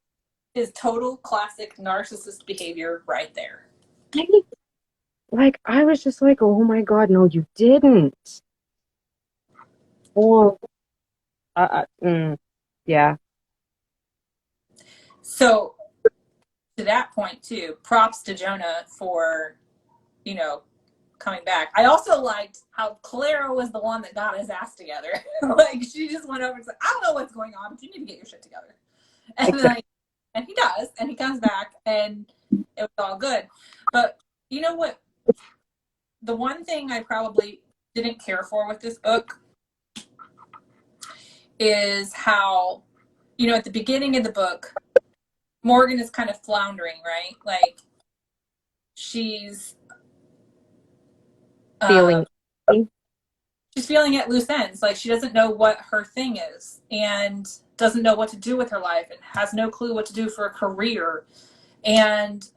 is total classic narcissist behavior right there. Like, I was just like, oh my God, no, you didn't. Oh, yeah. So, to that point too, props to Jonah for, coming back. I also liked how Clara was the one that got his ass together. Like, she just went over and said, I don't know what's going on, but you need to get your shit together. And exactly. And he does, and he comes back, and it was all good. But you know what? The one thing I probably didn't care for with this book is how, at the beginning of the book, Morgan is kind of floundering, right? Like, she's feeling at loose ends. Like, she doesn't know what her thing is and doesn't know what to do with her life and has no clue what to do for a career. And,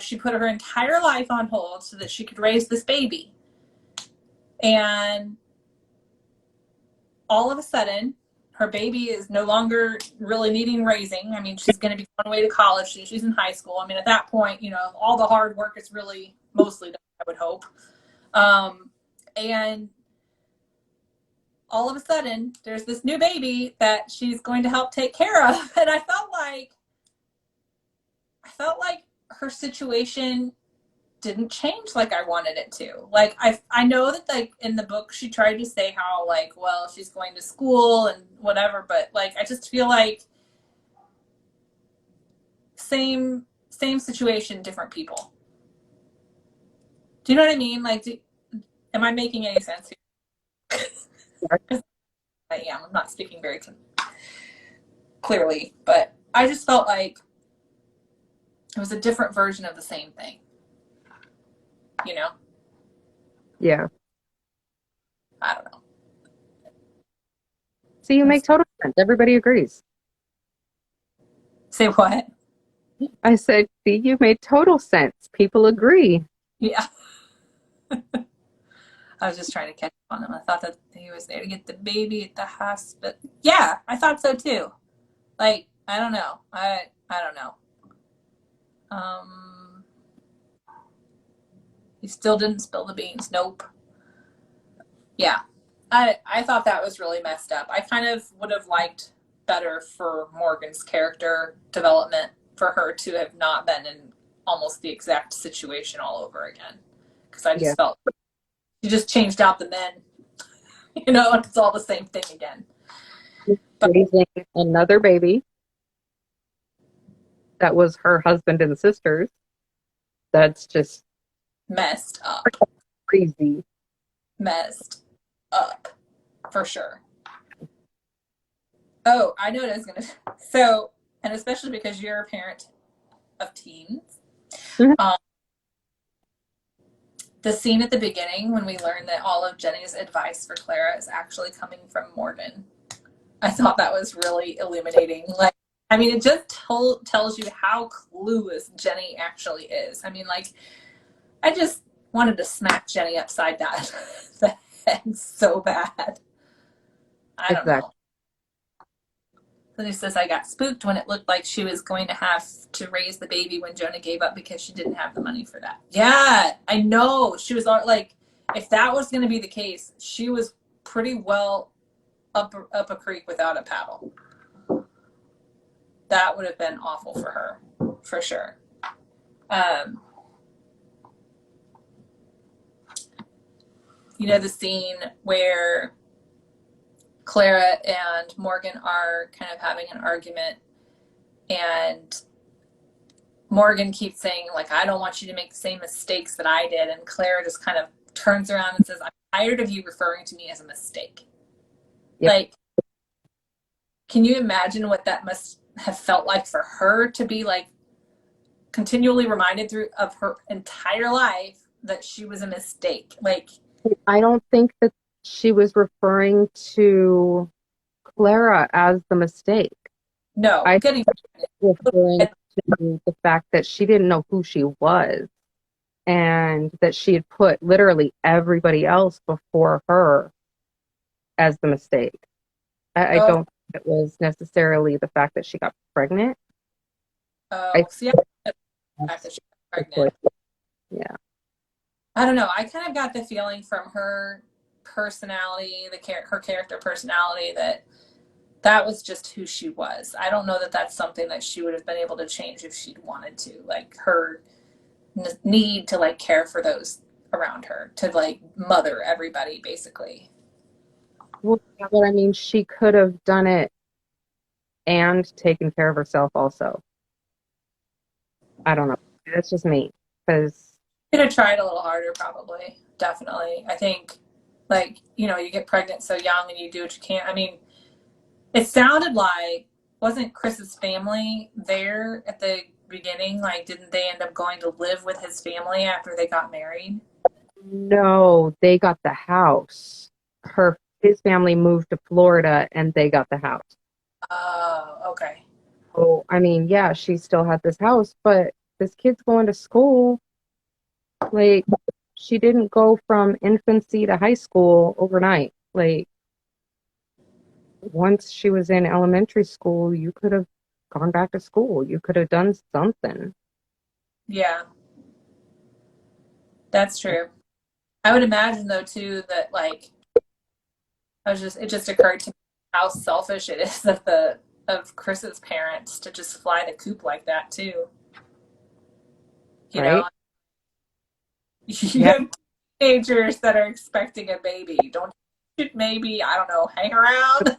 she put her entire life on hold so that she could raise this baby. And all of a sudden, her baby is no longer really needing raising. I mean, she's going to be going away to college. She's in high school. I mean, at that point, all the hard work is really mostly done, I would hope. And all of a sudden, there's this new baby that she's going to help take care of. And I felt like her situation didn't change like I wanted it to. Like, I know that, like, in the book she tried to say how, like, well, she's going to school and whatever, but like, I just feel like same situation, different people. Do you know what I mean? Like, am I making any sense here? I am. I'm not speaking very clearly, but I just felt like it was a different version of the same thing. Yeah. I don't know. See, you make total sense. Everybody agrees. Say what? I said, see, you made total sense. People agree. Yeah. I was just trying to catch up on him. I thought that he was there to get the baby at the hospital. Yeah, I thought so too. Like, I don't know. I don't know. He still didn't spill the beans. Nope. Yeah. I thought that was really messed up. I kind of would have liked better for Morgan's character development for her to have not been in almost the exact situation all over again. Because I just felt she just changed out the men. It's all the same thing again. But raising another baby that was her husband and sister's. That's just messed up. Crazy. Messed up. For sure. Oh, I know what I was going to. So, and especially because you're a parent of teens. Mm-hmm. The scene at the beginning when we learn that all of Jenny's advice for Clara is actually coming from Morgan, I thought that was really illuminating. Like, I mean, it just tells you how clueless Jenny actually is. I mean, like, I just wanted to smack Jenny upside the head so bad. I don't know. Then he says, I got spooked when it looked like she was going to have to raise the baby when Jonah gave up because she didn't have the money for that. Yeah, I know. She was like, if that was going to be the case, she was pretty well up a creek without a paddle. That would have been awful for her, for sure. You know, the scene where Clara and Morgan are kind of having an argument, and Morgan keeps saying, like, I don't want you to make the same mistakes that I did, and Clara just kind of turns around and says, I'm tired of you referring to me as a mistake. Yep. Like, can you imagine what that must have felt like for her to be, like, continually reminded of her entire life that she was a mistake? Like, I don't think that she was referring to Clara as the mistake. No, I think referring to the fact that she didn't know who she was, and that she had put literally everybody else before her as the mistake. I don't think it was necessarily the fact that she got pregnant. The fact that she got pregnant. Yeah. I don't know. I kind of got the feeling from her personality, her character personality, that was just who she was. I don't know that that's something that she would have been able to change if she'd wanted to. Like, her need to, like, care for those around her, to, like, mother everybody, basically. Well, but I mean, she could have done it and taken care of herself also. I don't know. That's just me. Because could have tried a little harder, probably. Definitely. I think, like, you know, you get pregnant so young and you do what you can. I mean, it sounded like, wasn't Chris's family there at the beginning? Like, didn't they end up going to live with his family after they got married? No, they got the house. His family moved to Florida and they got the house. Oh, okay. So, I mean, yeah, she still had this house, but this kid's going to school. Like, she didn't go from infancy to high school overnight. Like, once she was in elementary school, you could have gone back to school. You could have done something. Yeah. That's true. I would imagine, though, too, that, like, it just occurred to me how selfish it is of Chris's parents to just fly the coop like that, too. You know? You have teenagers that are expecting a baby. Don't you maybe, I don't know, hang around?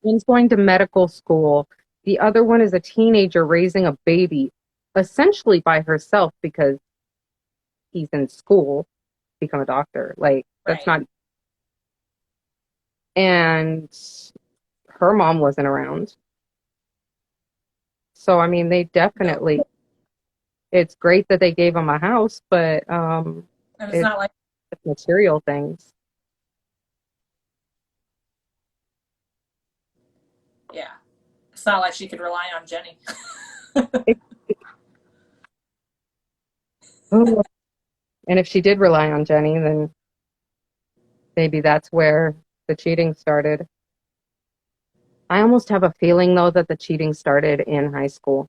One's going to medical school. The other one is a teenager raising a baby, essentially by herself because he's in school to become a doctor. Like, that's not. And her mom wasn't around. So, I mean, they definitely, it's great that they gave him a house, but and it's not like material things. Yeah. It's not like she could rely on Jenny. And if she did rely on Jenny, then maybe that's where the cheating started. I almost have a feeling, though, that the cheating started in high school.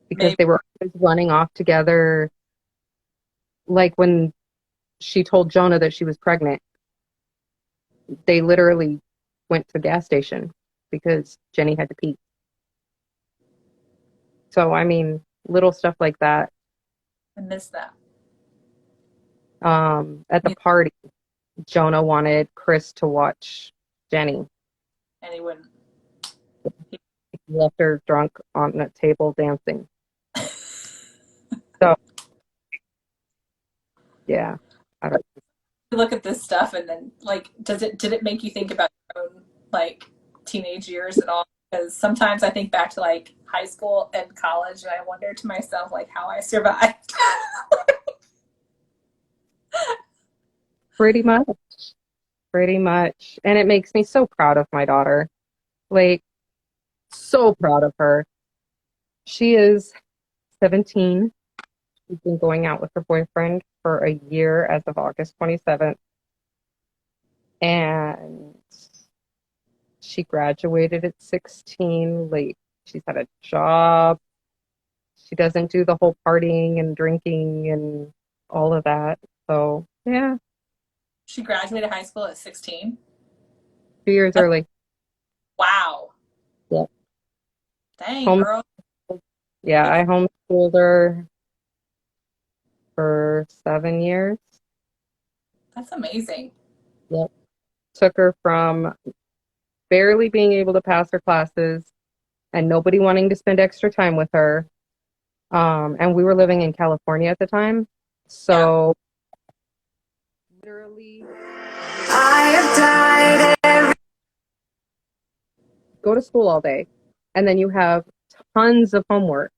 Because they were always running off together. Like when she told Jonah that she was pregnant, they literally went to the gas station because Jenny had to pee. So, I mean, little stuff like that. I missed that. At the party, Jonah wanted Chris to watch Jenny. And he wouldn't. He left her drunk on a table dancing. So, yeah. I don't look at this stuff and then, like, did it make you think about your own, like, teenage years at all? Because sometimes I think back to like high school and college, and I wonder to myself like how I survived. Pretty much. Pretty much. And it makes me so proud of my daughter. Like, so proud of her. She is 17. She's been going out with her boyfriend for a year as of August 27th. And she graduated at 16. Like, she's had a job. She doesn't do the whole partying and drinking and all of that. So, yeah, She graduated high school at 16. 2 years early. Wow. Yeah. Dang, Home, girl. yeah, I homeschooled her for 7 years. That's amazing. Yep. Took her from barely being able to pass her classes and nobody wanting to spend extra time with her. And we were living in California at the time. So literally I have died go to school all day and then you have tons of homework.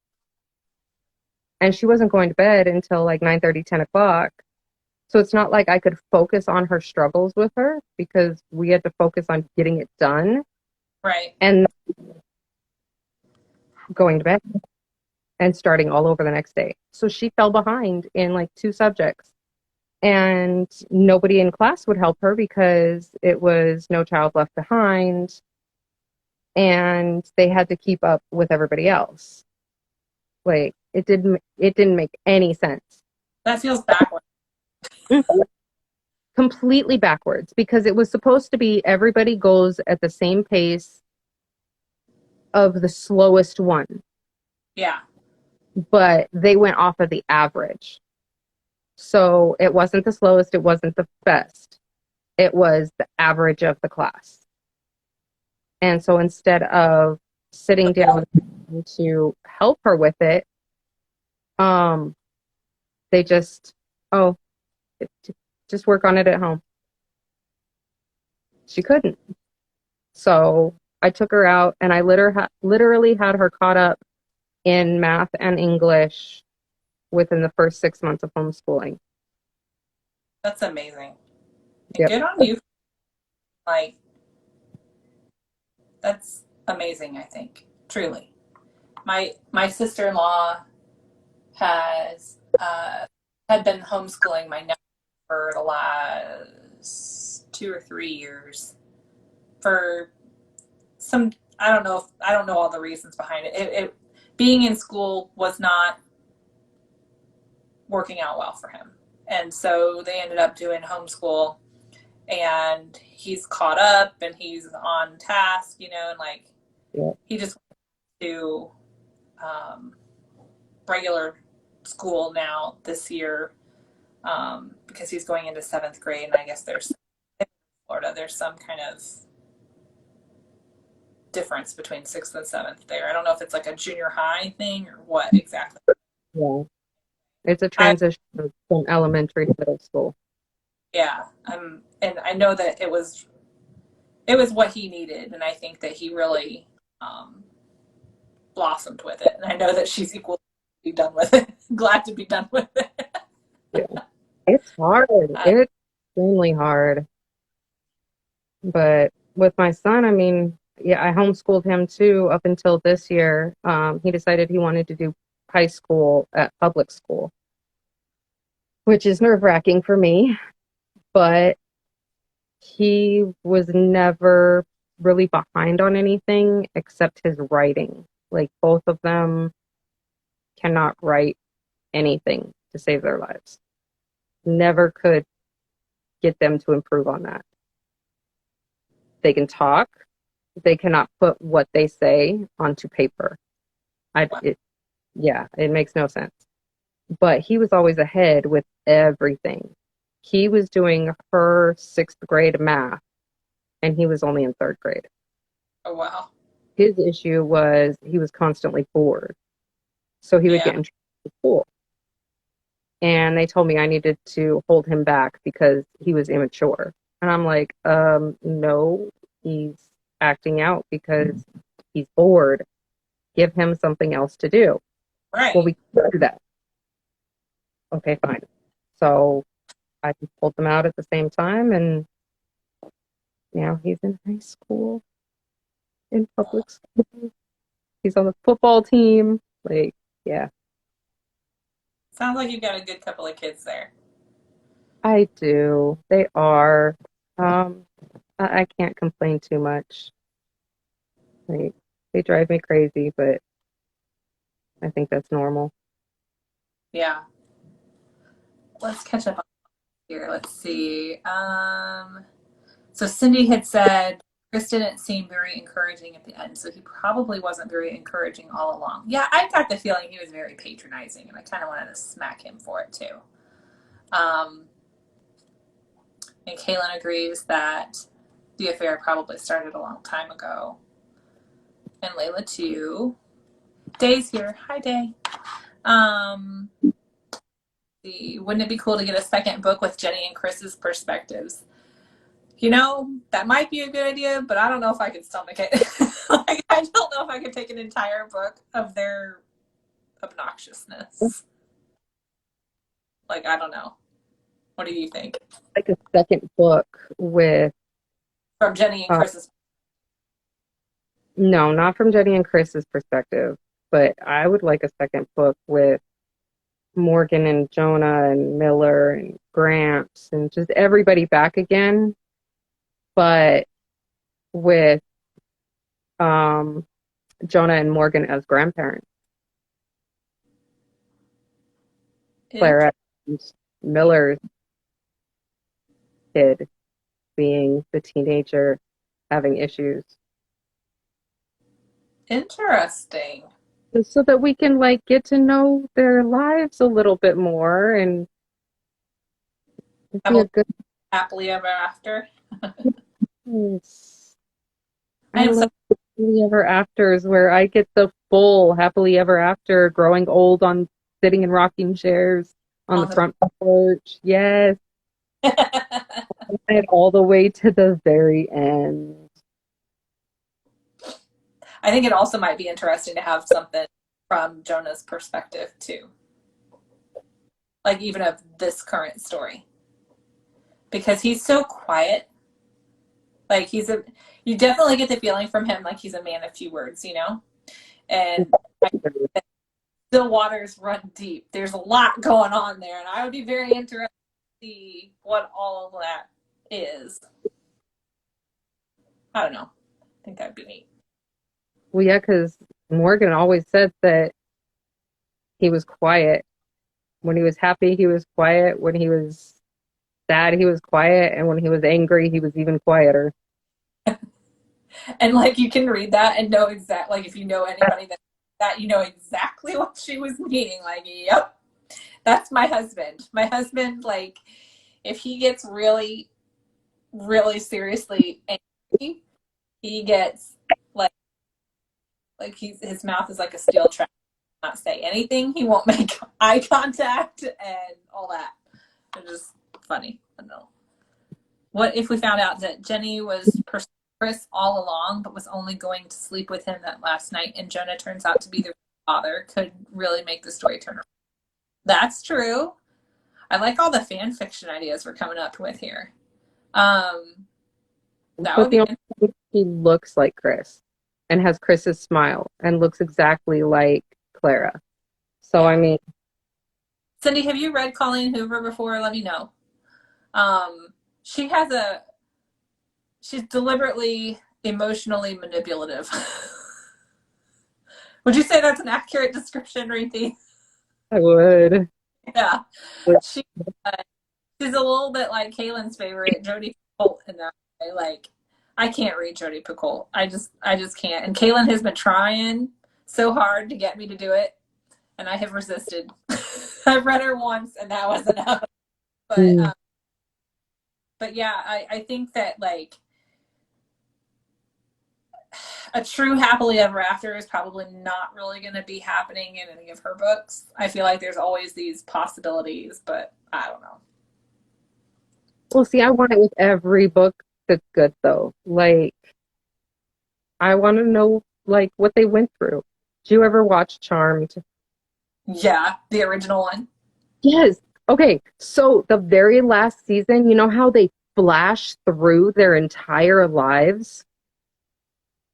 And she wasn't going to bed until like 9:30, 10 o'clock. So it's not like I could focus on her struggles with her because we had to focus on getting it done. Right. And going to bed and starting all over the next day. So she fell behind in like 2 subjects. And nobody in class would help her because it was No Child Left Behind. And they had to keep up with everybody else. Like it didn't make any sense. That feels backwards. Completely backwards because it was supposed to be everybody goes at the same pace of the slowest one. Yeah. But they went off of the average. So it wasn't the slowest, it wasn't the best. It was the average of the class. And so instead of sitting down to help her with it, they just work on it at home. She couldn't. So I took her out and I literally had her caught up in math and English within the first 6 months of homeschooling. That's amazing. Yep. Good on you. Like, that's amazing, I think. Truly. My sister-in-law had been homeschooling my nephew for the last 2 or 3 years. For some, I don't know all the reasons behind it. It being in school was not working out well for him. And so they ended up doing homeschool, and he's caught up and he's on task, and like, yeah. He just went to regular school now this year because he's going into 7th grade. And I guess in Florida, there's some kind of difference between 6th and 7th there. I don't know if it's like a junior high thing or what exactly. Yeah. It's a transition from elementary to middle school. Yeah. And I know that it was what he needed. And I think that he really blossomed with it. And I know that she's equal to be done with it. Glad to be done with it. Yeah. It's hard. It's extremely hard. But with my son, I mean, yeah, I homeschooled him too up until this year. He decided he wanted to do high school at public school, which is nerve-wracking for me. But he was never really behind on anything except his writing. Like both of them cannot write anything to save their lives. Never could get them to improve on that. They can talk. They cannot put what they say onto paper. It makes no sense. But he was always ahead with everything. He was doing her 6th grade math, and he was only in 3rd grade. Oh, wow. His issue was he was constantly bored. So he would get in trouble with school. And they told me I needed to hold him back because he was immature. And I'm like, no, he's acting out because He's bored. Give him something else to do. Right. Well, we can do that. Okay, fine. So I just pulled them out at the same time, and now he's in high school, in public school. He's on the football team. Like, yeah. Sounds like you've got a good couple of kids there. I do. They are. Um, I can't complain too much. Like, they drive me crazy, but I think that's normal. Yeah. Let's catch up on here. Let's see. So Cindy had said Chris didn't seem very encouraging at the end, so he probably wasn't very encouraging all along. Yeah, I got the feeling he was very patronizing, and I kind of wanted to smack him for it too. And Kaylin agrees that the affair probably started a long time ago. And Leyla too. Day's here. Hi, Day. Wouldn't it be cool to get a second book with Jenny and Chris's perspectives? You know, that might be a good idea, but I don't know if I could stomach it. Like, I don't know if I could take an entire book of their obnoxiousness. Like, I don't know. What do you think? Like a second book with... From Jenny and Chris's... No, not from Jenny and Chris's perspective, but I would like a second book with Morgan and Jonah and Miller and Gramps and just everybody back again, but with Jonah and Morgan as grandparents. Clara and Miller's kid being the teenager having issues. Interesting. So that we can like get to know their lives a little bit more and be a good happily ever after. Yes. I love happily ever afters where I get the full happily ever after, growing old on sitting in rocking chairs on the front porch. Yes. And all the way to the very end. I think it also might be interesting to have something from Jonah's perspective too. Like even of this current story. Because he's so quiet. Like you definitely get the feeling from him like he's a man of few words, you know? And still waters run deep. There's a lot going on there, and I would be very interested to see what all of that is. I don't know. I think that'd be neat. Well, yeah, because Morgan always said that he was quiet. When he was happy, he was quiet. When he was sad, he was quiet. And when he was angry, he was even quieter. And like you can read that and know exactly, like if you know anybody that you know exactly what she was meaning. Like, yep, that's my husband. My husband, like, if he gets really, really seriously angry, he gets like his mouth is like a steel trap. He will not say anything. He won't make eye contact and all that. It's just funny. I don't know. What if we found out that Jenny was pursuing Chris all along, but was only going to sleep with him that last night, and Jonah turns out to be the father? Could really make the story turn around. That's true. I like all the fan fiction ideas we're coming up with here. That would be. He looks like Chris and has Chris's smile and looks exactly like Clara. So, I mean. Cindy, have you read Colleen Hoover before? Let me know. She's deliberately emotionally manipulative. Would you say that's an accurate description, Ruthie? I would. Yeah. She's a little bit like Kaylin's favorite, Jodie Picolt, in that way. Like, I can't read Jodie Picolt. I just can't. And Kaylin has been trying so hard to get me to do it, and I have resisted. I've read her once, and that was enough. But yeah, I think that like a true happily ever after is probably not really going to be happening in any of her books. I feel like there's always these possibilities, but I don't know. Well, see, I want it with every book that's good, though. Like, I want to know like what they went through. Did you ever watch Charmed? Yeah, the original one. Yes. Okay, so the very last season, you know how they flash through their entire lives?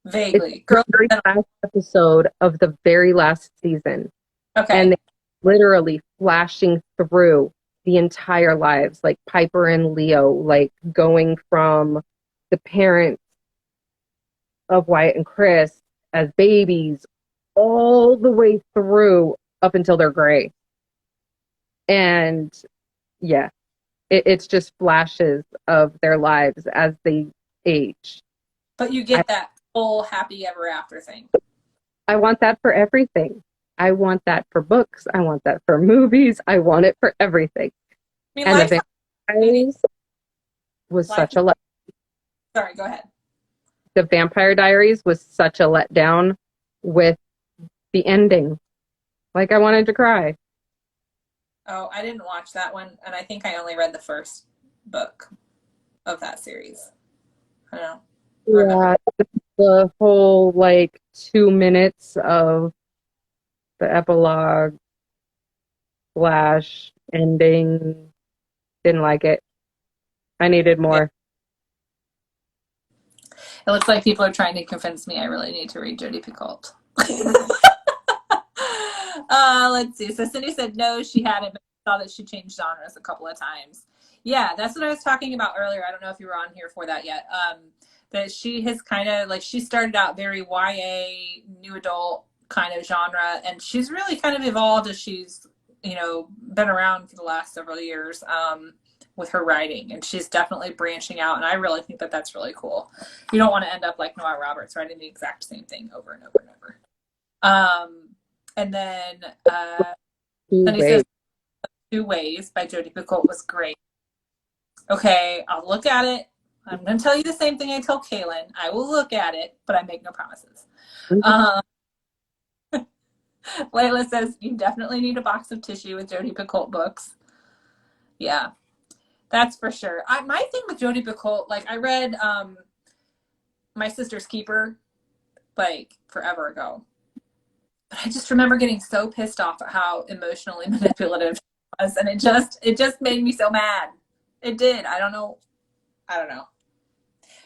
It's Vaguely. the Girl. very last episode of the very last season. And Okay. they literally flashing through the entire lives, like Piper and Leo, like going from the parents of Wyatt and Chris as babies all the way through up until they're gray. And yeah, it's just flashes of their lives as they age. But you get that whole happy ever after thing. I want that for everything. I want that for books. I want that for movies. I want it for everything. I mean, And life. the Diaries was such a Sorry, go ahead. The Vampire Diaries was such a letdown with the ending. Like I wanted to cry. Oh, I didn't watch that one, and I think I only read the first book of that series. I don't remember. Yeah, the whole like 2 minutes of the epilogue slash ending, didn't like it. I needed more. It looks like people are trying to convince me I really need to read Jodie Picolt. Let's see. So Cindy said no, she hadn't, but saw that she changed genres a couple of times. Yeah, that's what I was talking about earlier. I don't know if you were on here for that yet. That she has kind of like, she started out very YA, new adult kind of genre, and she's really kind of evolved as she's, you know, been around for the last several years with her writing, and she's definitely branching out, and I really think that that's really cool. You don't want to end up like Nora Roberts writing the exact same thing over and over and over. And then he says 𝘕𝗎𝘁𝗐 by Jodie Picolt was great. Okay, I'll look at it. I'm going to tell you the same thing I tell Kaylin. I will look at it, but I make no promises. Leyla says, you definitely need a box of tissue with Jodie Picolt books. Yeah, that's for sure. My thing with Jodie Picolt, like I read My Sister's Keeper like forever ago. But I just remember getting so pissed off at how emotionally manipulative she was, and it just made me so mad. It did. I don't know.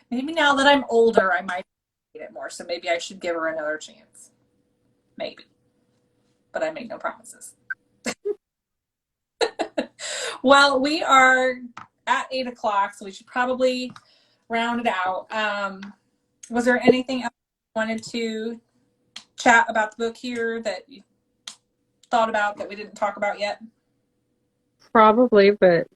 Maybe now that I'm older, I might hate it more. So maybe I should give her another chance. Maybe. But I make no promises. Well, we are at 8 o'clock, so we should probably round it out. Was there anything else you wanted to chat about the book here that you thought about that we didn't talk about yet? Probably, but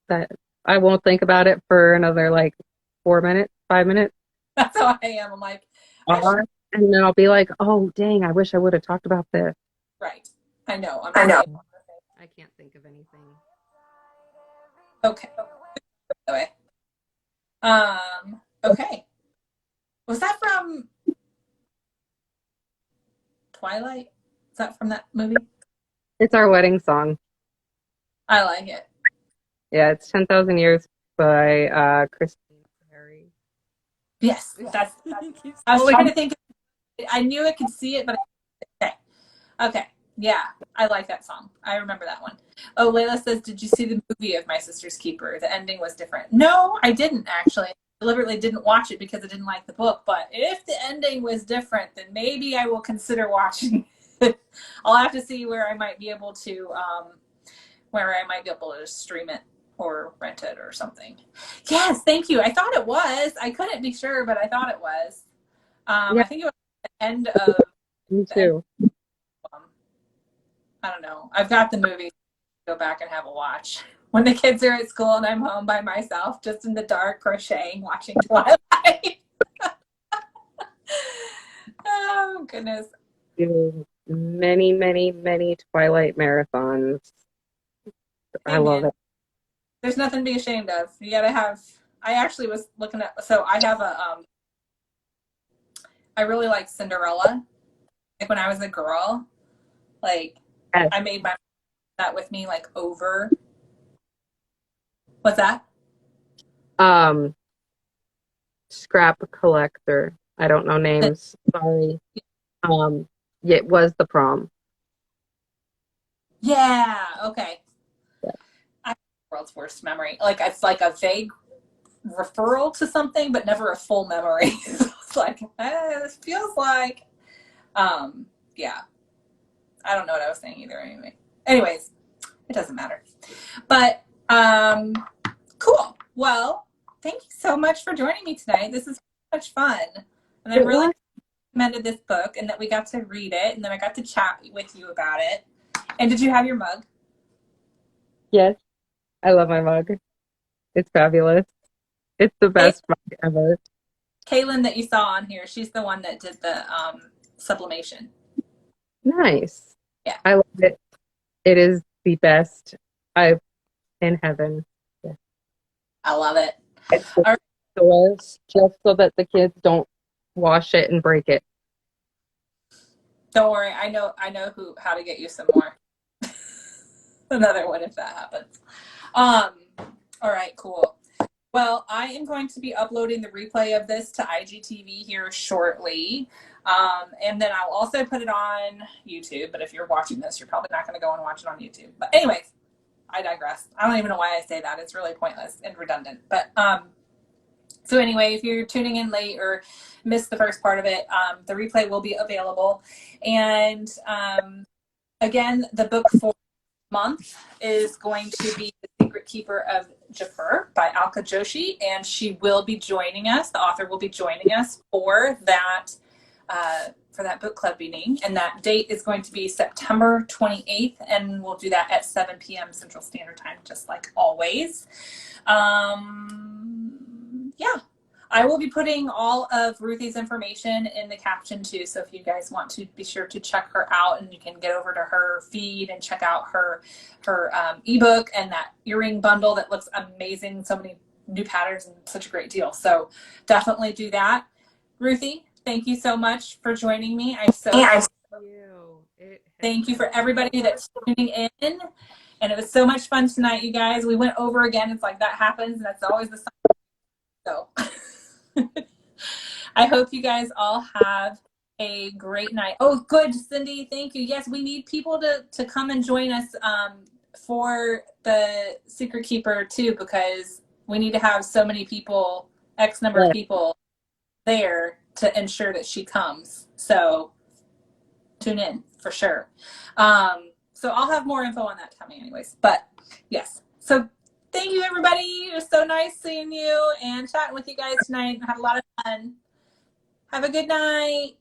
that I won't think about it for another like 4 minutes, 5 minutes. That's how I am. I'm like, and then I'll be like, oh dang, I wish I would have talked about this. Right. I know. I know. I can't think of anything. Okay. Okay. Was that from Twilight? Is that from that movie? It's our wedding song. I like it. Yeah, it's 10,000 Years by Christine Perry. Yes, that's I was trying to think. I knew I could see it, but okay. Yeah, I like that song. I remember that one. Oh, Leyla says, did you see the movie of My Sister's Keeper? The ending was different. No, I didn't actually. I deliberately didn't watch it because I didn't like the book. But if the ending was different, then maybe I will consider watching it. I'll have to see where I might be able to stream it or rent it or something. Yes, thank you. I thought it was. I couldn't be sure, but I thought it was. I think it was the end of. Me too. I don't know. I've got the movie. Go back and have a watch when the kids are at school and I'm home by myself, just in the dark, crocheting, watching Twilight. Oh goodness. Many, many, many Twilight marathons. I love it. There's nothing to be ashamed of. You gotta have. I actually was looking at. So I have I really like Cinderella. Like when I was a girl, like. Yes. I made that with me like over. What's that? Scrap collector. I don't know names. Sorry. It was the prom. Yeah. Okay. Yeah. I have world's worst memory. Like it's like a vague referral to something, but never a full memory. So it's like, this feels like, yeah. I don't know what I was saying either. Anyways, it doesn't matter. But cool. Well, thank you so much for joining me tonight. This is so much fun, and I really recommended this book, and that we got to read it, and then I got to chat with you about it. And did you have your mug? Yes, I love my mug. It's fabulous. It's the best mug ever. Kaylin that you saw on here, she's the one that did the sublimation. Nice. Yeah. I love it. It is the best. I'm in heaven. Yeah. I love it. It's the stores just so that the kids don't wash it and break it. Don't worry, I know how to get you some more. Another one if that happens. All right, cool. Well, I am going to be uploading the replay of this to IGTV here shortly. And then I'll also put it on YouTube. But if you're watching this, you're probably not going to go and watch it on YouTube. But anyways, I digress. I don't even know why I say that. It's really pointless and redundant. But so anyway, if you're tuning in late or missed the first part of it, the replay will be available. And again, the book for month is going to be The Secret Keeper of 𝗕𝗏 by 𝗖𝐻𝑆 Joshi, and she will be joining us. The author will be joining us for that book club meeting, and that date is going to be September 28th, and we'll do that at 7 p.m. Central Standard Time, just like always. Yeah. I will be putting all of Ruthie's information in the caption too, so if you guys want to, be sure to check her out, and you can get over to her feed and check out her ebook and that earring bundle that looks amazing. So many new patterns and such a great deal. So definitely do that. Ruthie, thank you so much for joining me. Thank you for everybody that's tuning in. And it was so much fun tonight, you guys. We went over again. It's like that happens, and that's always the sign. So I hope you guys all have a great night. Oh, good, Cindy. Thank you. Yes, we need people to come and join us for the Secret Keeper too, because we need to have so many people, X number of people there to ensure that she comes. So tune in for sure. So I'll have more info on that coming anyways. But yes. So thank you, everybody. It was so nice seeing you and chatting with you guys tonight. I had a lot of fun. Have a good night.